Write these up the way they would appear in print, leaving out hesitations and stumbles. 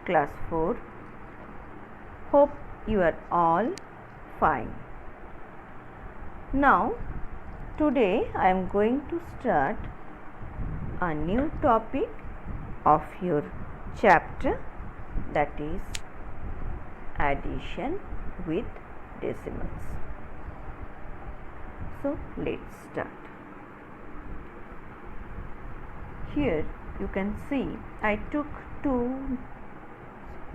class 4. Hope you are all fine. Now today I am going to start a new topic of your chapter, that is addition with decimals. So let's start. Here you can see I took two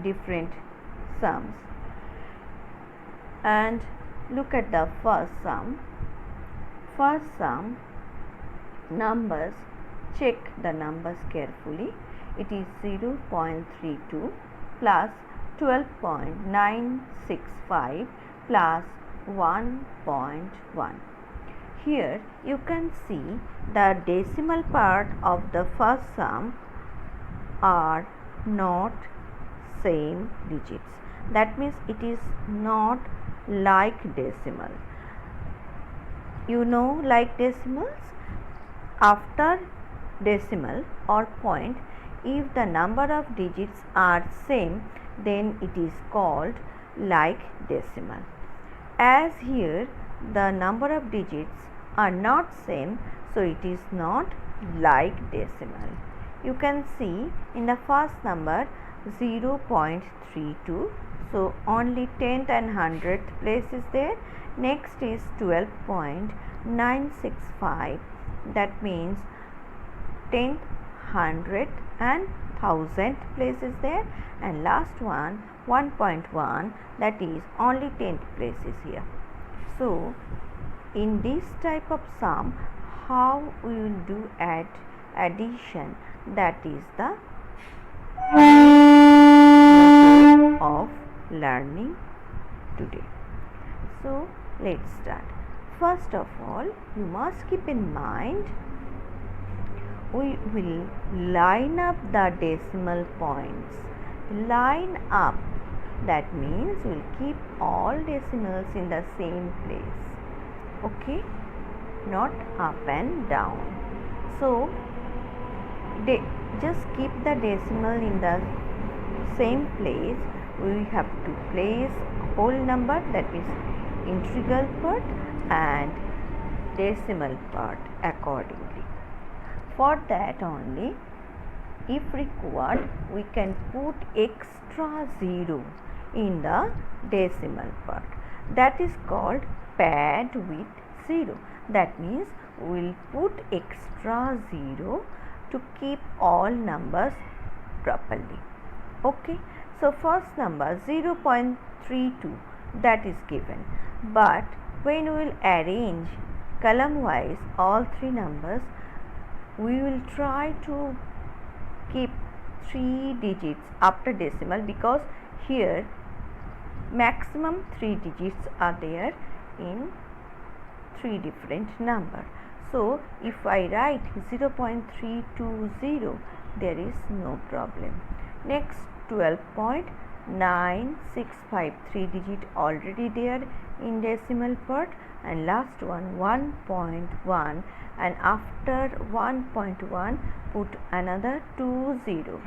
different sums, and look at the first sum. First sum numbers, check the numbers carefully. It is 0.32 plus 12.965 plus 1.1. Here you can see the decimal part of the first sum are not same digits. That means it is not like decimal. You know, like decimals, after decimal or point, if the number of digits are same, then it is called like decimal. As here the number of digits are not same, so it is not like decimal. You can see in the first number 0.32, so only 10th and 100th place is there. Next is 12.965, that means 10th, 100th and 1000th place is there, and last one 1.1, that is only 10th place is here. So in this type of sum, how we will do addition, that is the method of learning today. So let's start. First of all, you must keep in mind we will line up the decimal points. Line up, that means we will keep all decimals in the same place. Okay, not up and down. So just keep the decimal in the same place. We have to place whole number, that is integral part and decimal part accordingly. For that only, if required, we can put extra 0 in the decimal part. That is called pad with 0. That means we will put extra 0 to keep all numbers properly. Okay, so first number 0.32, that is given, but when we will arrange column wise all three numbers, we will try to keep 3 digits after decimal, because here maximum 3 digits are there in 3 different numbers. So if I write 0.320, there is no problem. Next 12.965, 3 digit already there in decimal part, and last one 1.1, and after 1.1 put another 20.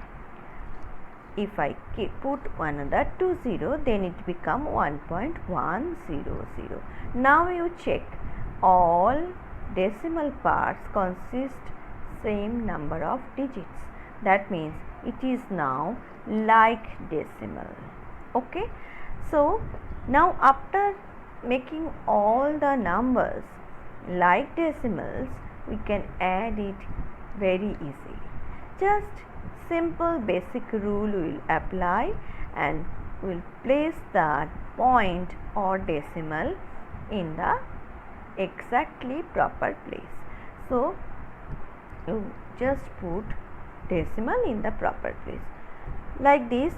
If I put another 20, then it become 1.100. Now you check all decimal parts consist same number of digits. That means it is now like decimal. Okay, so now after making all the numbers like decimals, we can add it very easily. Just simple basic rule will apply, and we will place the point or decimal in the exactly proper place. So you just put decimal in the proper place like this.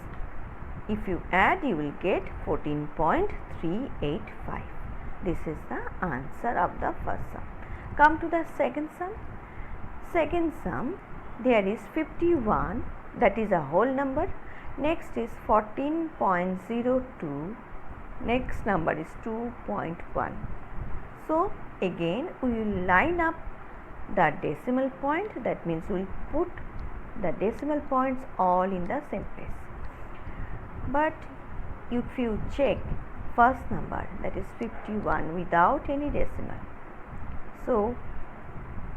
If you add, you will get 14.385. This is the answer of the first sum. Come to the second sum. Second sum, there is 51, that is a whole number. Next is 14.02. Next number is 2.1. So again we will line up the decimal point, that means we will put the decimal points all in the same place. But if you check first number, that is 51 without any decimal, so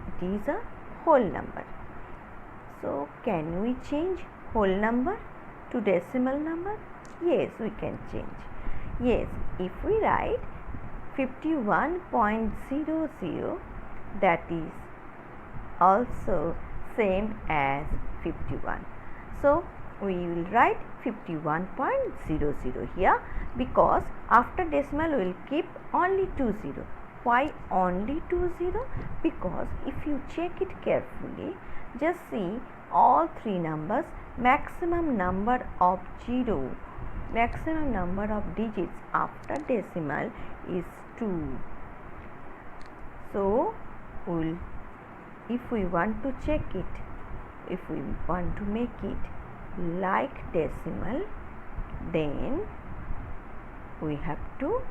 it is a whole number. So can we change whole number to decimal number? Yes, we can change. Yes, if we write 51.00, that is also same as 51. So we will write 51.00 here, because after decimal we will keep only 20. Why only 20? Because if you check it carefully, just see all three numbers, maximum number of digits after decimal is 2. So if we want to check it, if we want to make it like decimal, then we have to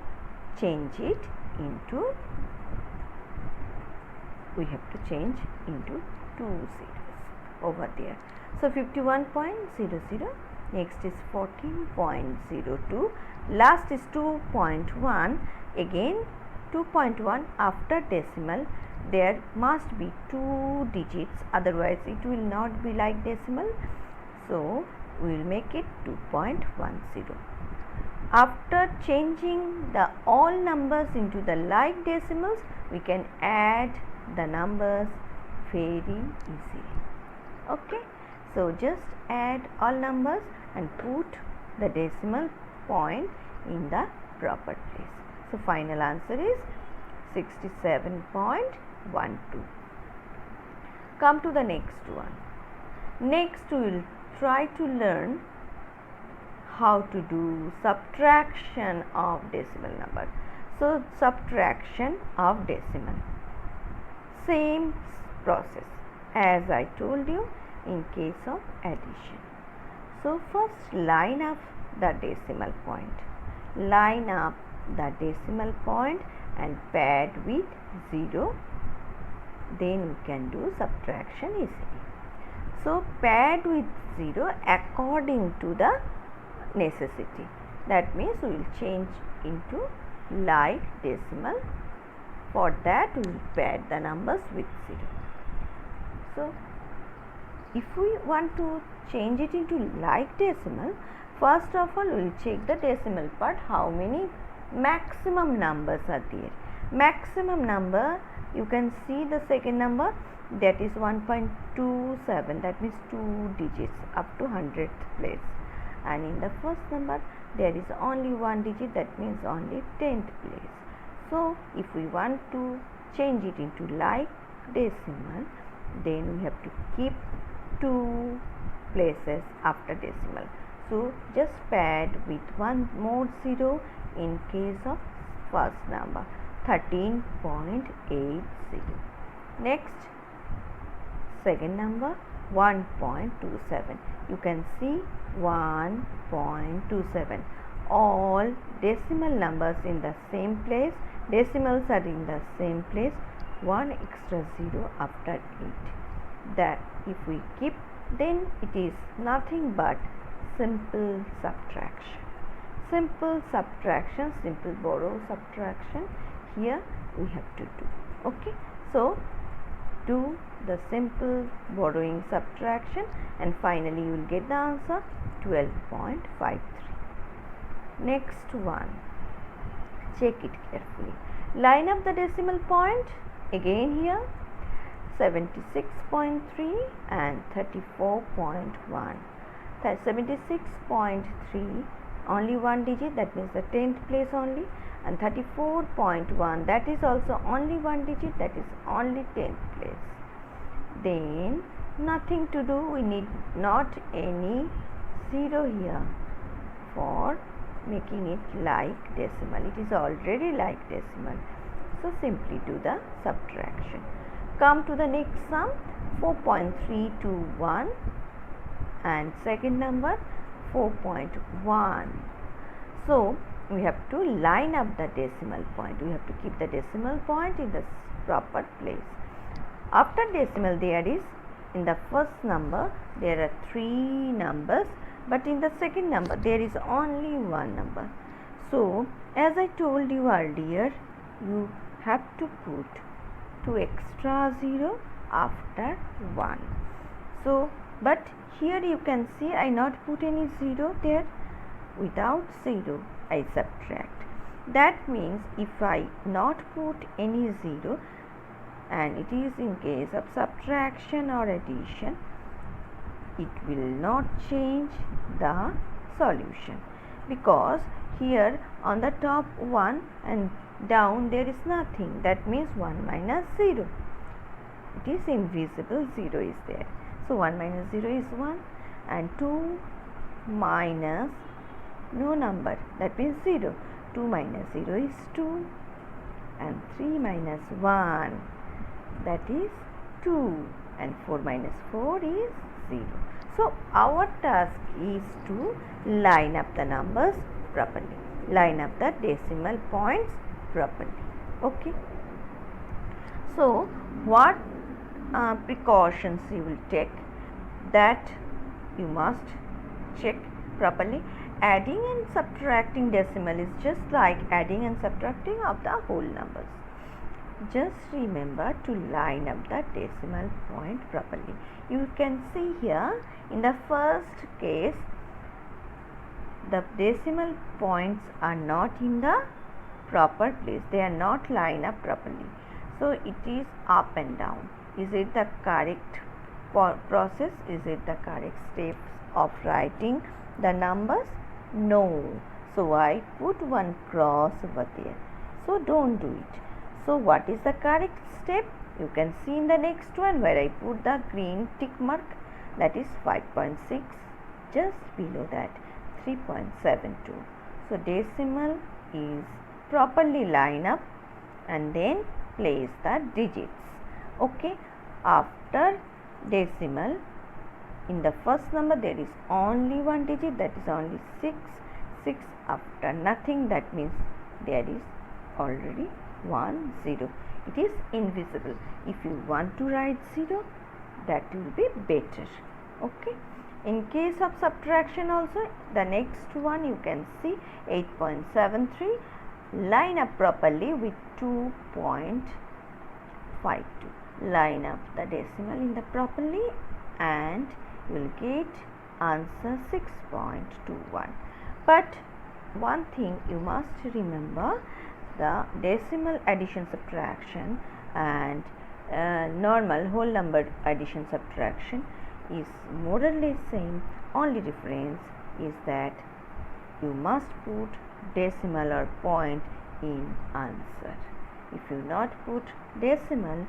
change it into, two zeros over there. So 51.00, next is 14.02, last is 2.1. Again 2.1 after decimal there must be 2 digits, otherwise it will not be like decimal. So we will make it 2.10. After changing the all numbers into the like decimals, we can add the numbers very easily. Okay, so just add all numbers and put the decimal point in the proper place. So final answer is 67.12. Come to the next one. Next we will try to learn how to do subtraction of decimal number. So subtraction of decimal, same process as I told you in case of addition. So first line up the decimal point, and pad with 0, then we can do subtraction easily. So pad with 0 according to the necessity. That means we will change into like decimal. For that we will pad the numbers with 0. So if we want to change it into like decimal, first of all we will check the decimal part, how many maximum numbers are there. Maximum number, you can see the second number, that is 1.27, that means 2 digits up to 100th place. And in the first number there is only 1 digit, that means only 10th place. So if we want to change it into like decimal, then we have to keep 2 places after decimal. So just pad with 1 more 0 in case of first number, 13.80. Next, second number 1.27. You can see 1.27. All decimal numbers in the same place, decimals are in the same place, 1 extra 0 after it. That if we keep, then it is nothing but simple subtraction. Simple subtraction, simple borrow subtraction here we have to do. Okay, so do the simple borrowing subtraction and finally you will get the answer 12.53. Next one, check it carefully. Line up the decimal point again here, 76.3 and 34.1. 76.3 only 1 digit, that means the 10th place only, and 34.1 that is also only 1 digit, that is only 10th place. Then nothing to do, we need not any 0 here for making it like decimal. It is already like decimal. So simply do the subtraction. Come to the next sum, 4.321 and second number 4.1. So we have to line up the decimal point. We have to keep the decimal point in the proper place. After decimal there is, in the first number there are 3 numbers but in the second number there is only one number. So as I told you earlier, you have to put 2 extra 0 after 1. So but here you can see I not put any 0 there. Without 0 I subtract. That means if I not put any 0 and it is in case of subtraction or addition, it will not change the solution, because here on the top 1 and down there is nothing. That means 1 minus 0. It is invisible, 0 is there. So 1 minus 0 is 1, and 2 minus no number, that means 0. 2 minus 0 is 2, and 3 minus 1, that is 2, and 4 minus 4 is 0. So our task is to line up the numbers properly, line up the decimal points properly. Okay. So what precautions you will take, that you must check properly. Adding and subtracting decimal is just like adding and subtracting of the whole numbers. Just remember to line up the decimal point properly. You can see here in the first case the decimal points are not in the proper place, they are not lined up properly. So it is up and down. Is it the correct process? Is it the correct steps of writing the numbers? No. So I put one cross over there. So don't do it. So what is the correct step? You can see in the next one where I put the green tick mark, that is 5.6. Just below that 3.72. So decimal is properly lined up, and then place the digits. Okay. After decimal, in the first number there is only one digit, that is only 6. 6 after nothing, that means there is already 1 0. It is invisible. If you want to write 0, that will be better. Okay. In case of subtraction also, the next one you can see 8.73. Line up properly with 2.52. Line up the decimal in the properly, and you will get answer 6.21. But one thing you must remember, the decimal addition subtraction and normal whole number addition subtraction is more or less same. Only difference is that you must put decimal or point in answer. If you not put decimal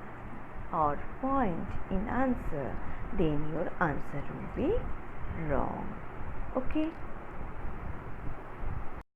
or point in answer, then your answer will be wrong. Okay.